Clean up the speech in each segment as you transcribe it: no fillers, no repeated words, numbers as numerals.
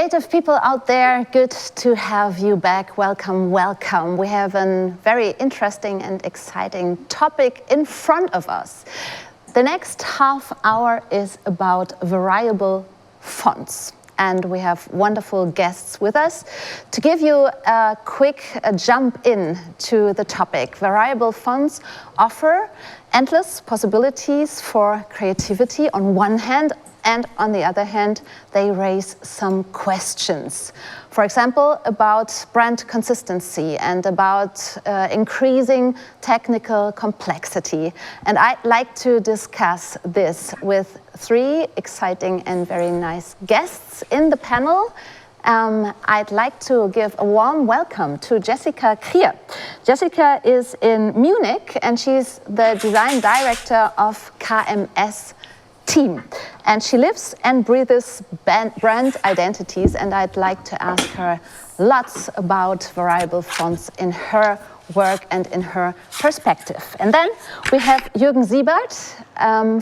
Creative people out there, good to have you back. Welcome, welcome. We have a very interesting and exciting topic in front of us. The next half hour is about variable fonts. And we have wonderful guests with us to give you a quick jump in to the topic. Variable fonts offer endless possibilities for creativity on one hand, and on the other hand, they raise some questions. For example, about brand consistency and about increasing technical complexity. And I'd like to discuss this with three exciting and very nice guests in the panel. I'd like to give a warm welcome to Jessica Krier. Jessica is in Munich and she's the design director of KMS team. And she lives and breathes brand identities, and I'd like to ask her lots about variable fonts in her work and in her perspective. And then we have Jürgen Siebert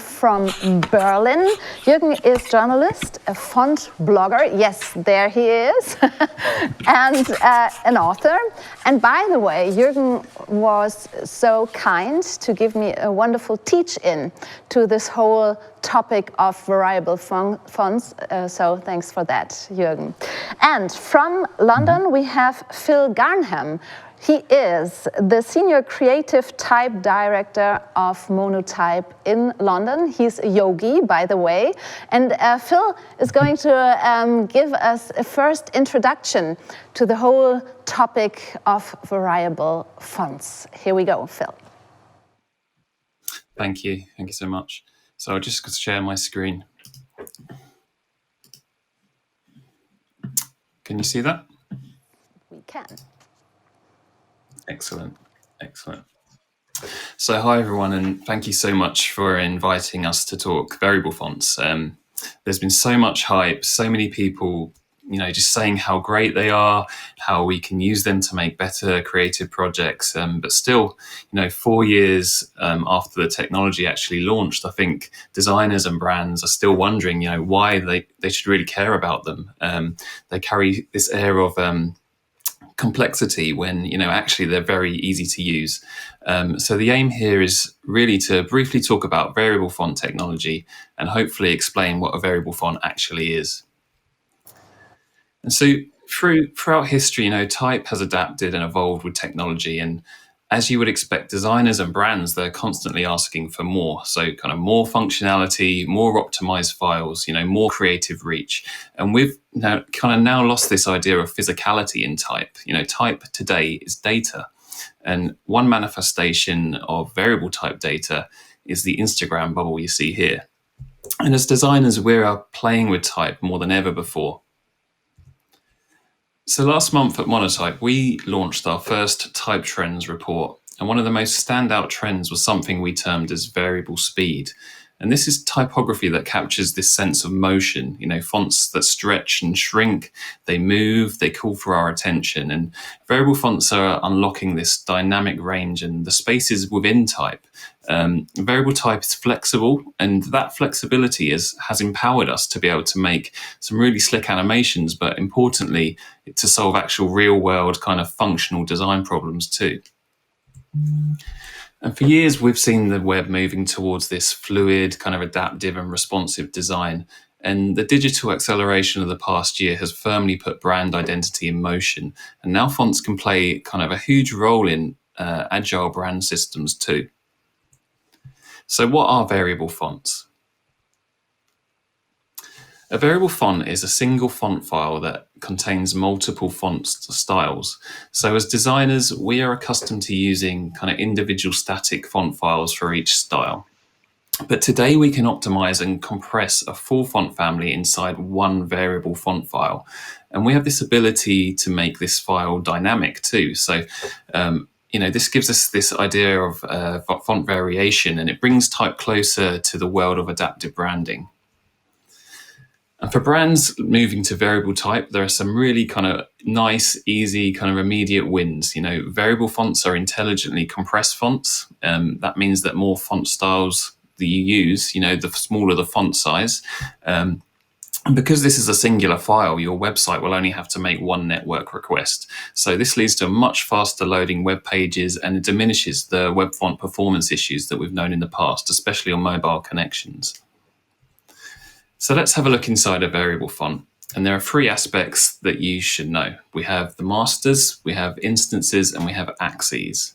from Berlin. Jürgen is journalist, a font blogger, yes, there he is, and an author. And by the way, Jürgen was so kind to give me a wonderful teach-in to this whole topic of variable fonts, so thanks for that, Jürgen. And from London, we have Phil Garnham. He is the Senior Creative Type Director of Monotype in London. He's a yogi, by the way. And Phil is going to give us a first introduction to the whole topic of variable fonts. Here we go, Phil. Thank you so much. So I'll just share my screen. Can you see that? We can. Excellent. So hi everyone, and thank you so much for inviting us to talk variable fonts. There's been so much hype, so many people, just saying how great they are, how we can use them to make better creative projects. But still, 4 years after the technology actually launched, I think designers and brands are still wondering, why they should really care about them. They carry this air of complexity when actually they're very easy to use. So the aim here is really to briefly talk about variable font technology and hopefully explain what a variable font actually is. And so throughout history, type has adapted and evolved with technology, and as you would expect, designers and brands, they're constantly asking for more. So kind of more functionality, more optimized files, more creative reach. And we've now lost this idea of physicality in type. Type today is data. And one manifestation of variable type data is the Instagram bubble you see here. And as designers, we are playing with type more than ever before. So last month at Monotype, we launched our first type trends report. And one of the most standout trends was something we termed as variable speed. And this is typography that captures this sense of motion, fonts that stretch and shrink, they move, they call for our attention. And variable fonts are unlocking this dynamic range and the spaces within type. Variable type is flexible, and that flexibility has empowered us to be able to make some really slick animations, but importantly, to solve actual real world kind of functional design problems too. And for years, we've seen the web moving towards this fluid, kind of adaptive and responsive design. And the digital acceleration of the past year has firmly put brand identity in motion. And now fonts can play kind of a huge role in agile brand systems too. So what are variable fonts? A variable font is a single font file that contains multiple font styles. So as designers, we are accustomed to using kind of individual static font files for each style. But today we can optimize and compress a full font family inside one variable font file. And we have this ability to make this file dynamic too. So this gives us this idea of font variation, and it brings type closer to the world of adaptive branding. And for brands moving to variable type, there are some really kind of nice, easy, kind of immediate wins. Variable fonts are intelligently compressed fonts. That means that more font styles that you use, the smaller the font size. And because this is a singular file, your website will only have to make one network request. So this leads to much faster loading web pages, and it diminishes the web font performance issues that we've known in the past, especially on mobile connections. So let's have a look inside a variable font. And there are three aspects that you should know. We have the masters, we have instances, and we have axes.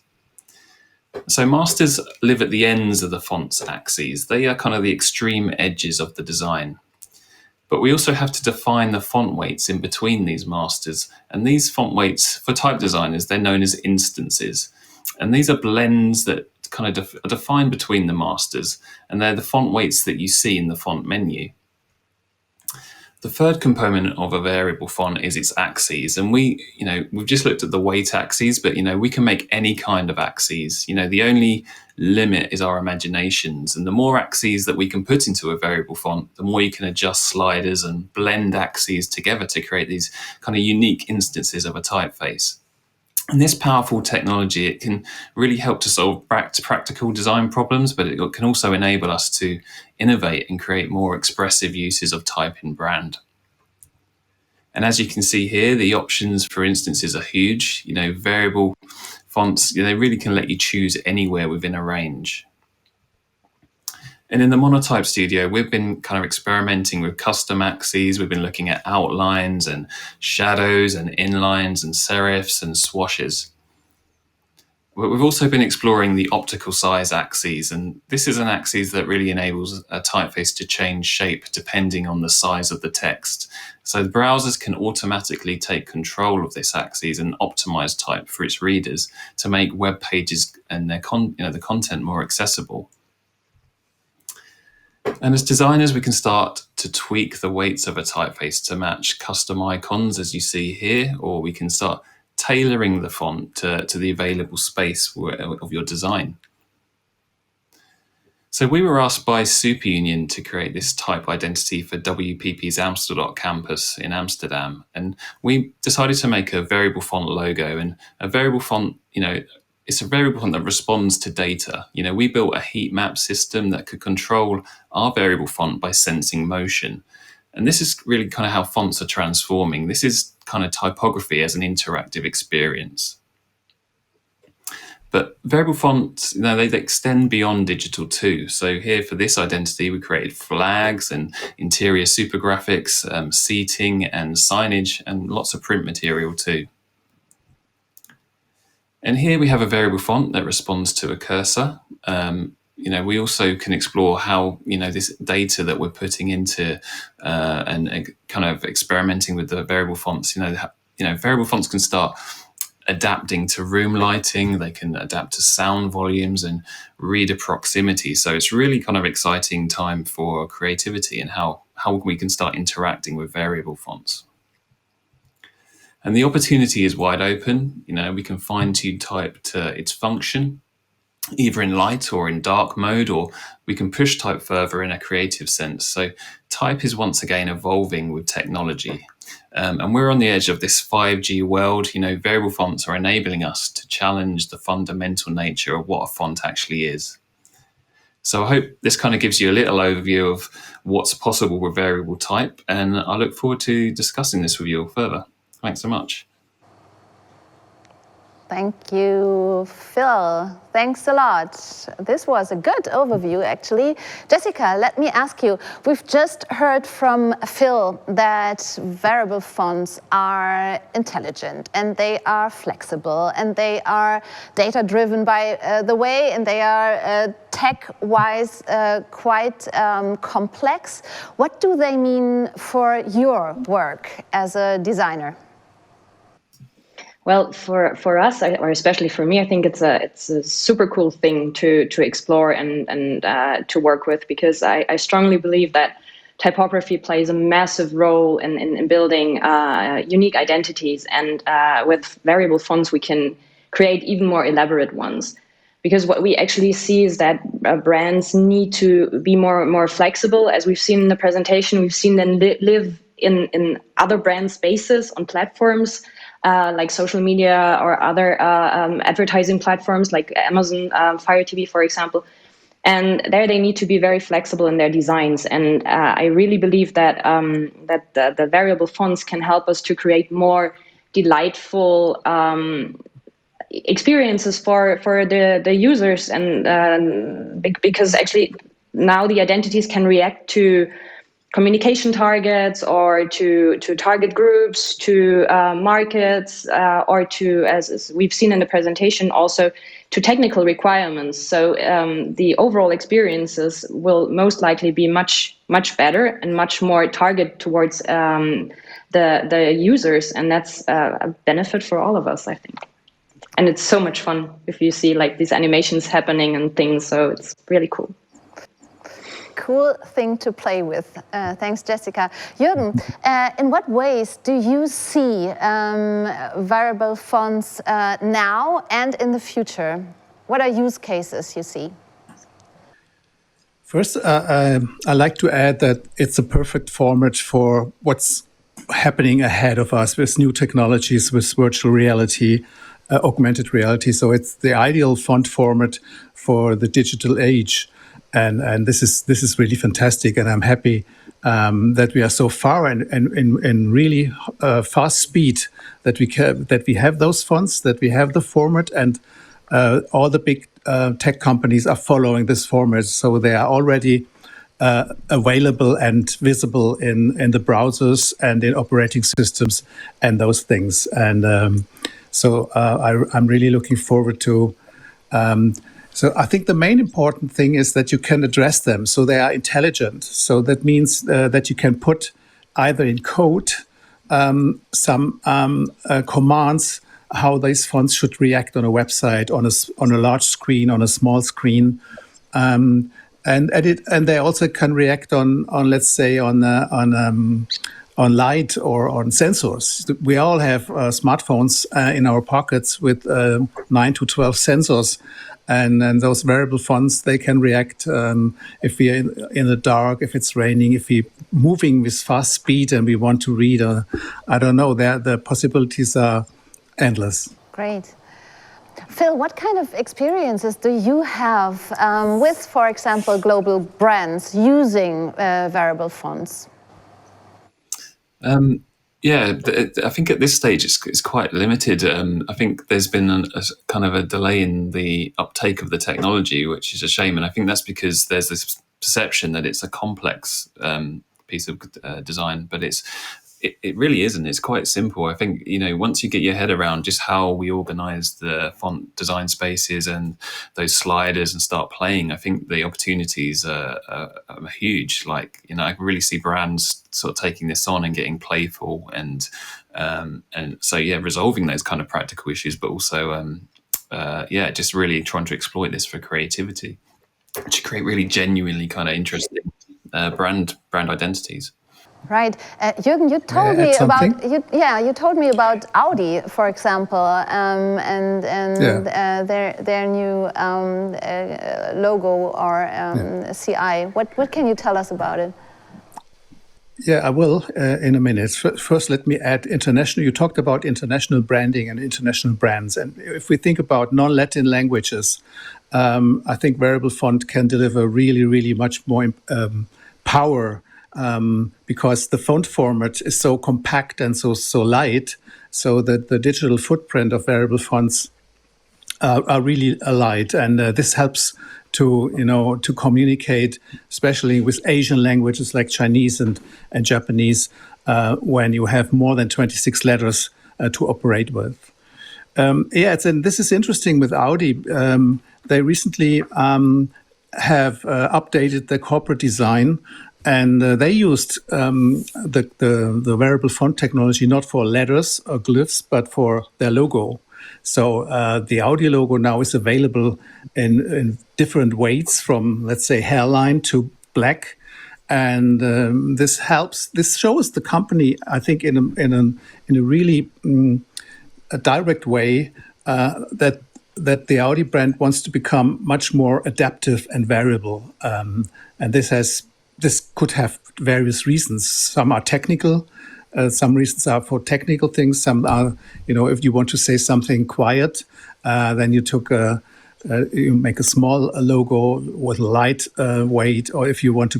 So masters live at the ends of the font's axes. They are kind of the extreme edges of the design. But we also have to define the font weights in between these masters. And these font weights, for type designers, they're known as instances. And these are blends that kind of are defined between the masters. And they're the font weights that you see in the font menu. The third component of a variable font is its axes. And we've just looked at the weight axes, but, we can make any kind of axes. The only limit is our imaginations. And the more axes that we can put into a variable font, the more you can adjust sliders and blend axes together to create these kind of unique instances of a typeface. And this powerful technology, it can really help to solve practical design problems, but it can also enable us to innovate and create more expressive uses of type in brand. And as you can see here, the options for instances are huge. Variable fonts, they really can let you choose anywhere within a range. And in the Monotype studio, we've been kind of experimenting with custom axes. We've been looking at outlines and shadows and inlines and serifs and swashes. We've also been exploring the optical size axes, and this is an axis that really enables a typeface to change shape depending on the size of the text. So the browsers can automatically take control of this axis and optimize type for its readers to make web pages and their the content more accessible. And as designers, we can start to tweak the weights of a typeface to match custom icons, as you see here, or we can start tailoring the font to the available space of your design. So we were asked by Superunion to create this type identity for WPP's Amsterdam campus in Amsterdam. And we decided to make a variable font logo, and a variable font, it's a variable font that responds to data. We built a heat map system that could control our variable font by sensing motion. And this is really kind of how fonts are transforming. This is kind of typography as an interactive experience. But variable fonts, they extend beyond digital too. So here for this identity, we created flags and interior super graphics, seating and signage, and lots of print material too. And here we have a variable font that responds to a cursor. We also can explore how, this data that we're putting into and kind of experimenting with the variable fonts, variable fonts can start adapting to room lighting, they can adapt to sound volumes and reader proximity. So it's really kind of exciting time for creativity and how we can start interacting with variable fonts. And the opportunity is wide open. We can fine-tune type to its function, either in light or in dark mode, or we can push type further in a creative sense. So type is once again evolving with technology. And we're on the edge of this 5G world. Variable fonts are enabling us to challenge the fundamental nature of what a font actually is. So I hope this kind of gives you a little overview of what's possible with variable type, and I look forward to discussing this with you all further. Thanks so much. Thank you, Phil. Thanks a lot. This was a good overview, actually. Jessica, let me ask you, we've just heard from Phil that variable fonts are intelligent and they are flexible and they are data-driven by the way, and they are tech-wise quite complex. What do they mean for your work as a designer? Well, for us, or especially for me, I think it's a super cool thing to explore and to work with, because I strongly believe that typography plays a massive role in building unique identities, and with variable fonts we can create even more elaborate ones. Because what we actually see is that brands need to be more flexible. As we've seen in the presentation, we've seen them live in other brand spaces on platforms like social media or other advertising platforms like Amazon Fire TV, for example. And there they need to be very flexible in their designs. And I really believe that the variable fonts can help us to create more delightful experiences for the users, and because actually now the identities can react to communication targets, or to target groups, to markets, or to, as we've seen in the presentation, also to technical requirements. So the overall experiences will most likely be much better and much more targeted towards the users, and that's a benefit for all of us, I think. And it's so much fun if you see like these animations happening and things, so it's really cool. Cool thing to play with. Thanks, Jessica. Jürgen, in what ways do you see variable fonts now and in the future? What are use cases you see? First, I like to add that it's a perfect format for what's happening ahead of us with new technologies, with virtual reality, augmented reality. So it's the ideal font format for the digital age. And this is really fantastic, and I'm happy that we are so far and in really fast speed that we have those fonts, that we have the format, and all the big tech companies are following this format, so they are already available and visible in the browsers and in operating systems and those things. And so I'm really looking forward to. So I think the main important thing is that you can address them, so they are intelligent. So that means that you can put either in code some commands how these fonts should react on a website, on a large screen, on a small screen, and they also can react on let's say on light or on sensors. We all have smartphones in our pockets with 9 to 12 sensors. And those variable fonts, they can react if we are in the dark, if it's raining, if we're moving with fast speed and we want to read. I don't know, the possibilities are endless. Great. Phil, what kind of experiences do you have with, for example, global brands using variable fonts? Yeah, I think at this stage it's quite limited. I think there's been a kind of a delay in the uptake of the technology, which is a shame. And I think that's because there's this perception that it's a complex piece of design, but it really isn't. It's quite simple. I think, once you get your head around just how we organize the font design spaces and those sliders and start playing, I think the opportunities are huge. Like, I can really see brands sort of taking this on and getting playful and so, resolving those kind of practical issues, but also, just really trying to exploit this for creativity to create really genuinely kind of interesting brand identities. Right, Jürgen, you told me about you told me about Audi, for example, and their new logo or CI. What can you tell us about it? Yeah, I will in a minute. First, let me add international. You talked about international branding and international brands, and if we think about non-Latin languages, I think variable font can deliver really, really much more power. Because the font format is so compact and so light, so that the digital footprint of variable fonts are really light, and this helps to communicate, especially with Asian languages like Chinese and Japanese, when you have more than 26 letters to operate with. This is interesting with Audi. They recently have updated their corporate design. And they used the variable font technology not for letters or glyphs, but for their logo. So the Audi logo now is available in different weights, from, let's say, hairline to black. And this shows the company, I think, in a really a direct way that the Audi brand wants to become much more adaptive and variable. And this could have various reasons. Some are technical. Some reasons are for technical things. Some are, if you want to say something quiet, then you took a you make a small logo with light weight, or if you want to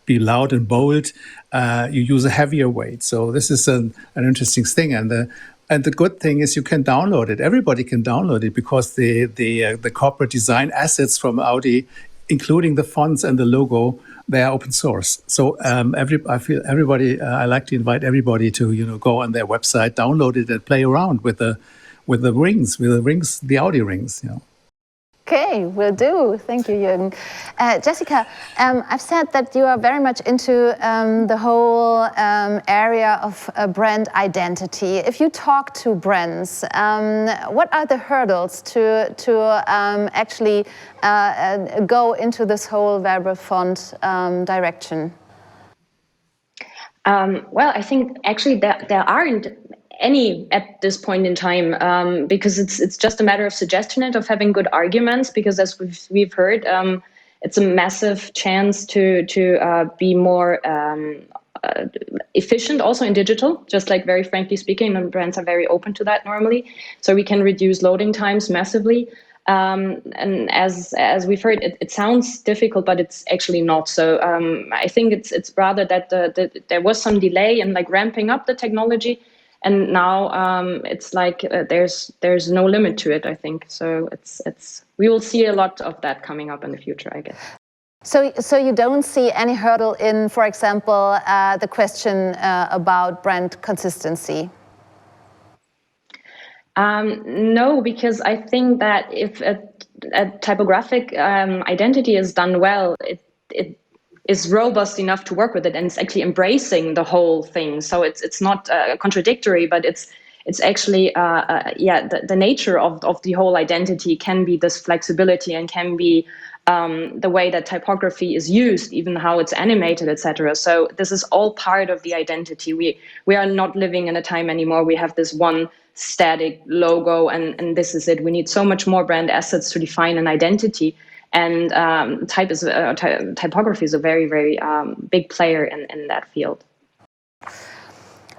be loud and bold, you use a heavier weight. So this is an interesting thing, and the good thing is you can download it. Everybody can download it because the corporate design assets from Audi, including the fonts and the logo, they are open source. So I feel everybody. I like to invite everybody to go on their website, download it, and play around with the rings, the Audi rings. Okay, will do. Thank you, Jürgen. Jessica, I've said that you are very much into the whole area of brand identity. If you talk to brands, what are the hurdles to actually go into this whole variable font direction? Well, I think actually there aren't any at this point in time, because it's just a matter of suggestion and of having good arguments, because as we've heard, it's a massive chance to be more efficient also in digital, just like very frankly speaking, and brands are very open to that normally. So we can reduce loading times massively. And as we've heard, it sounds difficult, but it's actually not. So I think it's rather that there was some delay in like ramping up the technology. And now it's like there's no limit to it, I think. So we will see a lot of that coming up in the future, I guess. So you don't see any hurdle in, for example, the question about brand consistency? No, because I think that if a typographic identity is done well, it is robust enough to work with it, and it's actually embracing the whole thing. So it's not contradictory, but it's actually the nature of the whole identity can be this flexibility, and can be the way that typography is used, even how it's animated, etc. So this is all part of the identity. We are not living in a time anymore. We have this one static logo, and this is it. We need so much more brand assets to define an identity. And typography is a very, very big player in that field.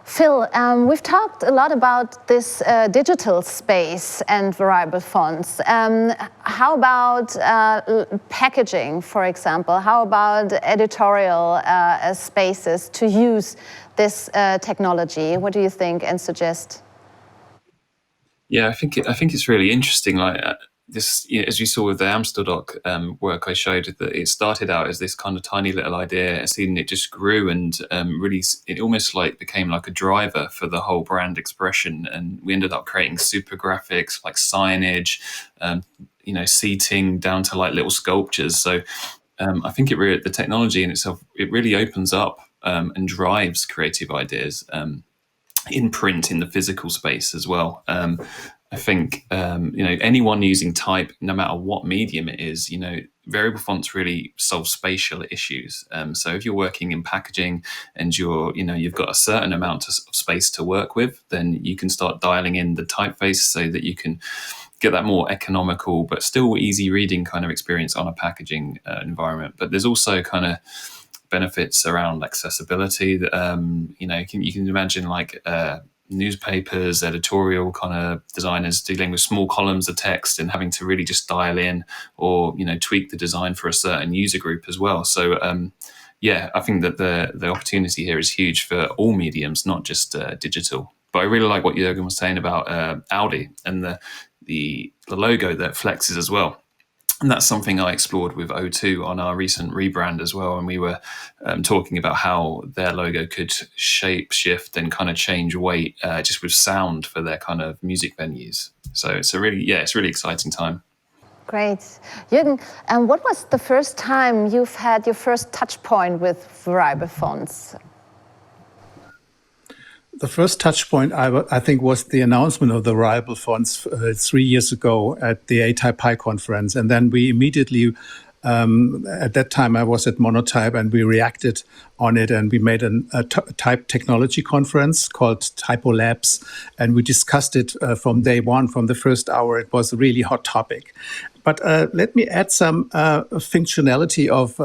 Phil, we've talked a lot about this digital space and variable fonts. How about packaging, for example? How about editorial spaces to use this technology? What do you think and suggest? Yeah, I think it's really interesting. Like this, as you saw with the Amsterdoc work I showed, that it started out as this kind of tiny little idea, and it just grew, and really it almost like became like a driver for the whole brand expression. And we ended up creating super graphics, like signage, seating, down to like little sculptures. So I think the technology in itself, it really opens up and drives creative ideas in print, in the physical space as well. I think anyone using type, no matter what medium it is, variable fonts really solve spatial issues. So if you're working in packaging and you've got a certain amount of space to work with, then you can start dialing in the typeface so that you can get that more economical but still easy reading kind of experience on a packaging environment. But there's also kind of benefits around accessibility. You can imagine like newspapers, editorial kind of designers dealing with small columns of text and having to really just dial in or tweak the design for a certain user group as well. So I think that the opportunity here is huge for all mediums, not just digital. But I really like what Jürgen was saying about Audi and the logo that flexes as well. And that's something I explored with O2 on our recent rebrand as well. And we were talking about how their logo could shape shift and kind of change weight just with sound for their kind of music venues. So it's a really exciting time. Great. Jürgen, what was the first time you've had your first touch point with variable fonts? The first touch point, I think, was the announcement of the variable fonts 3 years ago at the A-Type Pi conference. And then we immediately, at that time I was at Monotype, and we reacted on it, and we made a type technology conference called Typo Labs. And we discussed it from day one, from the first hour. It was a really hot topic. But let me add some functionality of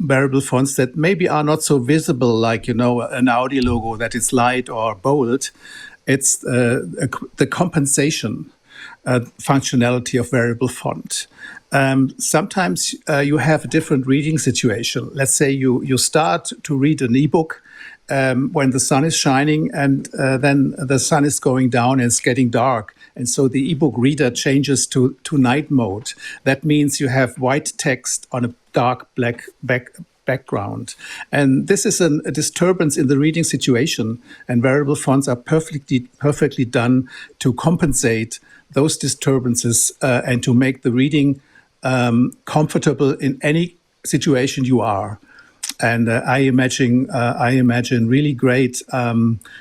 variable fonts that maybe are not so visible, like, an Audi logo that is light or bold. It's the compensation. functionality of variable font. Sometimes you have a different reading situation. Let's say you start to read an ebook when the sun is shining, and then the sun is going down and it's getting dark. And so the ebook reader changes to night mode. That means you have white text on a dark black background. And this is a disturbance in the reading situation. And variable fonts are perfectly done to compensate those disturbances and to make the reading comfortable in any situation you are. And I imagine really great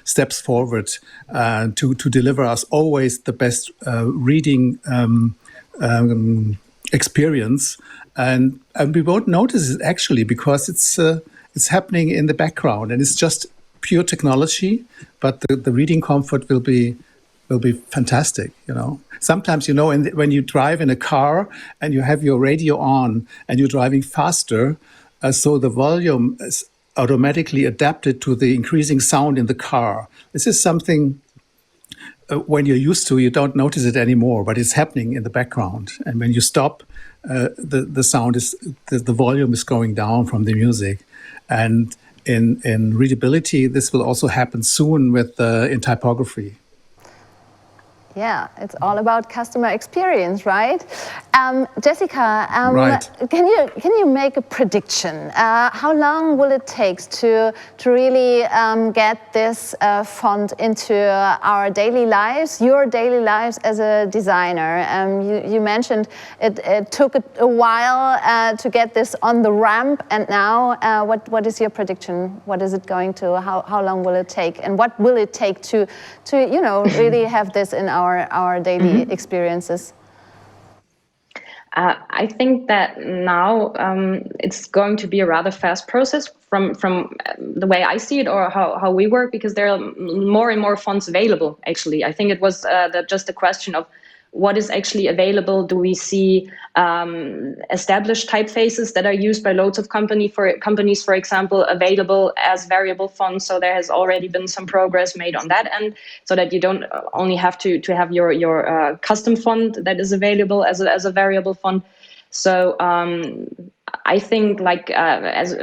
steps forward to deliver us always the best reading experience, and we won't notice it actually because it's happening in the background and it's just pure technology. But the reading comfort will be fantastic. Sometimes when you drive in a car and you have your radio on and you're driving faster. So the volume is automatically adapted to the increasing sound in the car. This is something when you're used to, you don't notice it anymore, but it's happening in the background. And when you stop, the sound the volume is going down from the music. And in readability, this will also happen soon in typography. Yeah, it's all about customer experience, right? Jessica, right. Can you make a prediction? How long will it take to really get this font into our daily lives, your daily lives as a designer? You mentioned it took a while to get this on the ramp, and now what is your prediction? What is it going to? How long will it take? And what will it take to really have this in our daily experiences? I think that now it's going to be a rather fast process from the way I see it, or how we work, because there are more and more fonts available. Actually, I think it was just a question of what is actually available. Do we see established typefaces that are used by loads of companies, for example, available as variable fonts? So there has already been some progress made on that end, so that you don't only have to have your custom font that is available as a variable font. So I think, as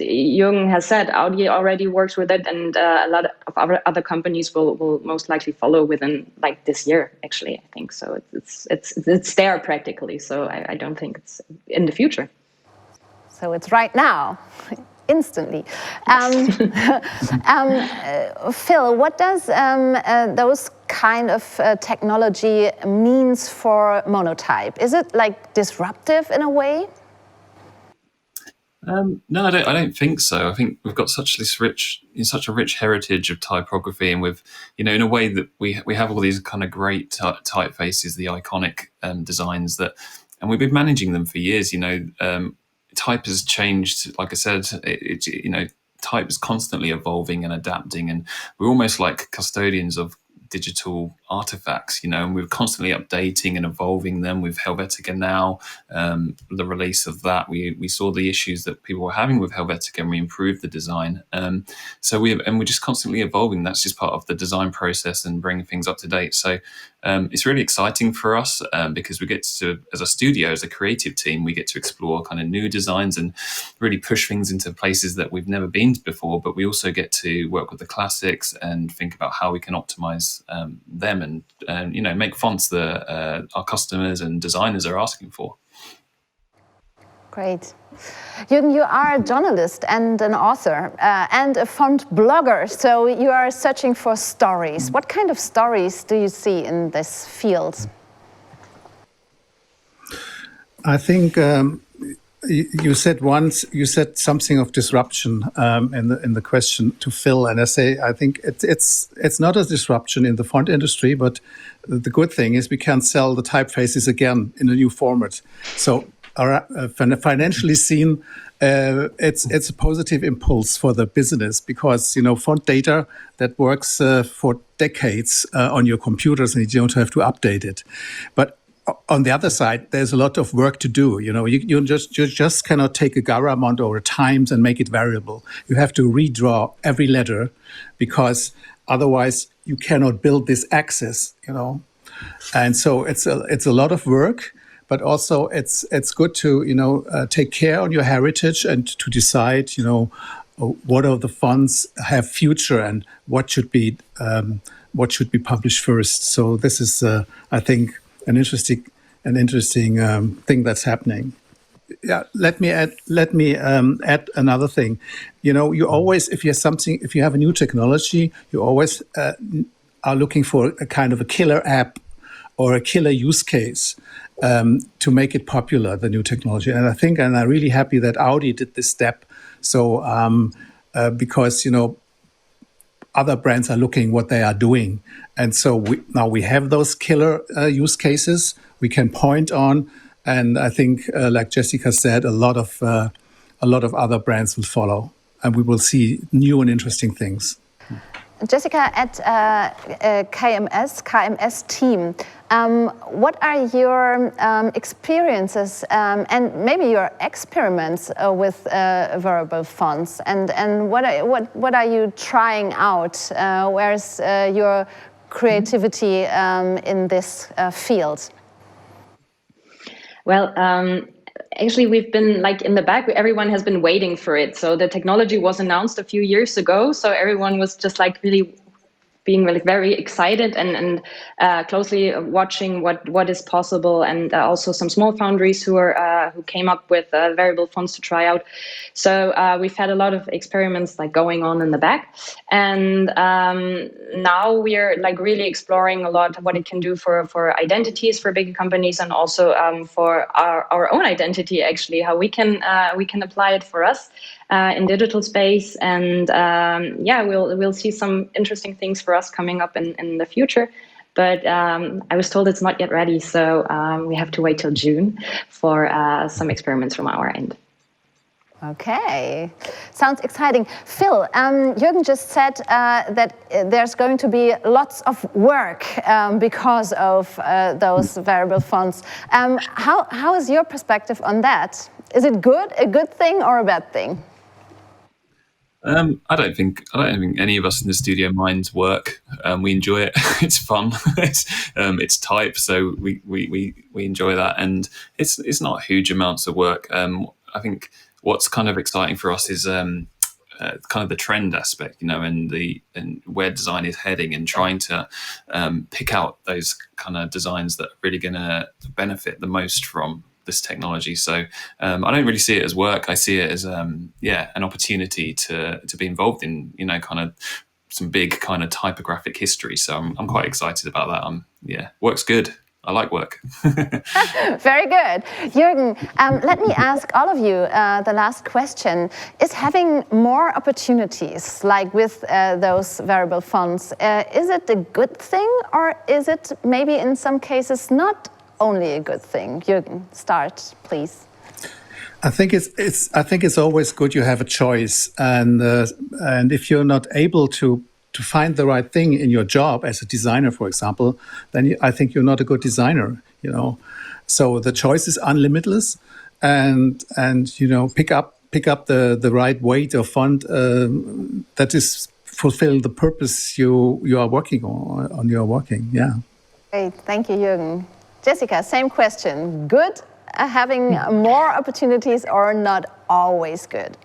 Jürgen has said, Audi already works with it, and a lot of other companies will most likely follow within this year. Actually, I think so. It's there practically. So I don't think it's in the future. So it's right now, instantly. Phil, what does those kind of technology means for Monotype? Is it disruptive in a way? No, I don't think so. I think we've got such a rich heritage of typography, and with in a way that we have all these kind of great typefaces, the iconic designs and we've been managing them for years. Type has changed. Like I said, type is constantly evolving and adapting, and we're almost like custodians of digital artifacts, and we're constantly updating and evolving them. With Helvetica now, the release of that, we saw the issues that people were having with Helvetica, and we improved the design. So we're just constantly evolving. That's just part of the design process and bringing things up to date. So it's really exciting for us because we get to, as a studio, as a creative team, we get to explore kind of new designs and really push things into places that we've never been before. But we also get to work with the classics and think about how we can optimize them and make fonts that our customers and designers are asking for. Great. Jürgen, you are a journalist and an author and a font blogger, so you are searching for stories. What kind of stories do you see in this field? I think you said something of disruption in the question to Phil, and I think it's not a disruption in the font industry, but the good thing is we can sell the typefaces again in a new format. So financially seen, it's a positive impulse for the business, because font data that works for decades on your computers, and you don't have to update it. But on the other side, there's a lot of work to do. You just cannot take a Garamond or a Times and make it variable. You have to redraw every letter, because otherwise you cannot build this access. And so it's a lot of work, but also it's good to take care on your heritage and to decide what of the fonts have future and what should be published first. So this is I think an interesting thing that's happening. Yeah, let me add another thing. You always, if you have a new technology, you always are looking for a kind of a killer app or a killer use case to make it popular, the new technology. And I'm really happy that Audi did this step. So because other brands are looking what they are doing, and so now we have those killer use cases we can point on. And I think, like Jessica said, a lot of other brands will follow, and we will see new and interesting things. Jessica, at KMS team, what are your experiences and maybe your experiments with variable fonts, and what are you trying out? Where's your creativity in this field? Well, actually, we've been in the back, everyone has been waiting for it. So the technology was announced a few years ago. So everyone was just really being very excited and closely watching what is possible, and also some small foundries who came up with variable fonts to try out. So we've had a lot of experiments going on in the back, and now we're really exploring a lot what it can do for identities for big companies, and also for our own identity, actually, how we can apply it for us in digital space. And we'll see some interesting things for us coming up in the future. But I was told it's not yet ready, so we have to wait till June for some experiments from our end. Okay, sounds exciting. Phil, Jürgen just said that there's going to be lots of work because of those variable fonts. How is your perspective on that? Is it a good thing or a bad thing? I don't think any of us in the studio minds work. We enjoy it. It's fun. It's type, so we enjoy that, and it's not huge amounts of work. I think what's kind of exciting for us is kind of the trend aspect, and where design is heading, and trying to pick out those kind of designs that are really going to benefit the most from this technology. So I don't really see it as work. I see it as an opportunity to be involved in kind of some big kind of typographic history. So I'm quite excited about that. Work's good. I like work. Very good. Jürgen, let me ask all of you the last question. Is having more opportunities, like with those variable fonts, is it a good thing, or is it maybe in some cases not only a good thing? Jürgen, start, please. I think it's always good you have a choice, and if you're not able to find the right thing in your job as a designer, for example, then I think you're not a good designer. So the choice is unlimitless, and pick up the right weight or font that is fulfill the purpose you are working on. You're working, yeah. Great, thank you, Jürgen. Jessica, same question. Good having more opportunities, or not always good?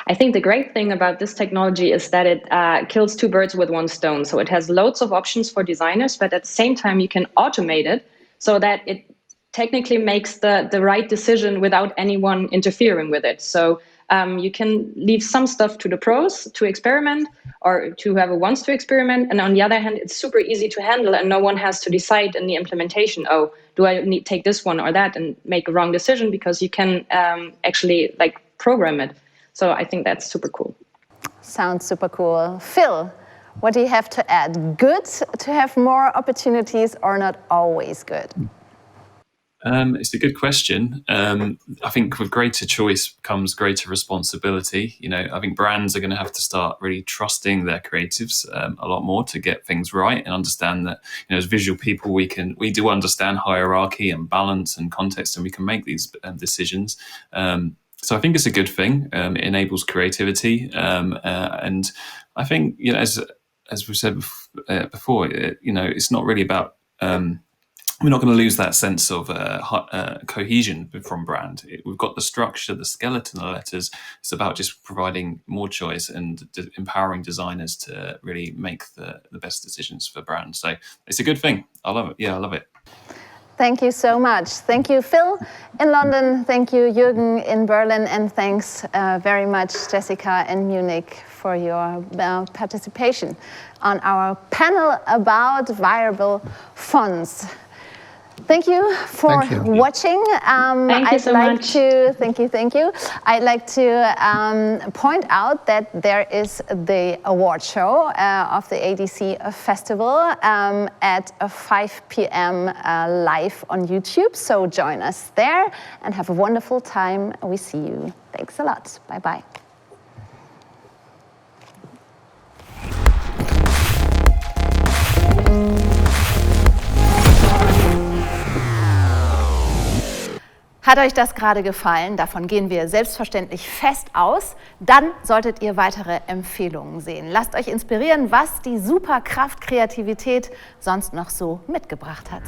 I think the great thing about this technology is that it kills two birds with one stone. So it has loads of options for designers, but at the same time, you can automate it so that it technically makes the right decision without anyone interfering with it. So you can leave some stuff to the pros to experiment, or to whoever wants to experiment. And on the other hand, it's super easy to handle, and no one has to decide in the implementation, do I need to take this one or that, and make a wrong decision, because you can actually program it. So I think that's super cool. Sounds super cool. Phil, what do you have to add? Good to have more opportunities, or not always good? It's a good question. I think with greater choice comes greater responsibility. I think brands are going to have to start really trusting their creatives a lot more to get things right, and understand that, as visual people, we do understand hierarchy and balance and context, and we can make these decisions. So I think it's a good thing. It enables creativity, and I think as we've said before, it's not really about. We're not going to lose that sense of cohesion from brand. We've got the structure, the skeleton, the letters. It's about just providing more choice and empowering designers to really make the best decisions for brands. So it's a good thing. I love it. Yeah, I love it. Thank you so much. Thank you, Phil in London. Thank you, Jürgen in Berlin. And thanks very much, Jessica in Munich, for your participation on our panel about wearable fonts. Thank you for watching. Thank you so much. Thank you. I'd like to point out that there is the award show of the ADC Festival at 5 p.m. live on YouTube. So join us there and have a wonderful time. We see you. Thanks a lot. Bye-bye. Hat euch das gerade gefallen? Davon gehen wir selbstverständlich fest aus. Dann solltet ihr weitere Empfehlungen sehen. Lasst euch inspirieren, was die Superkraft Kreativität sonst noch so mitgebracht hat.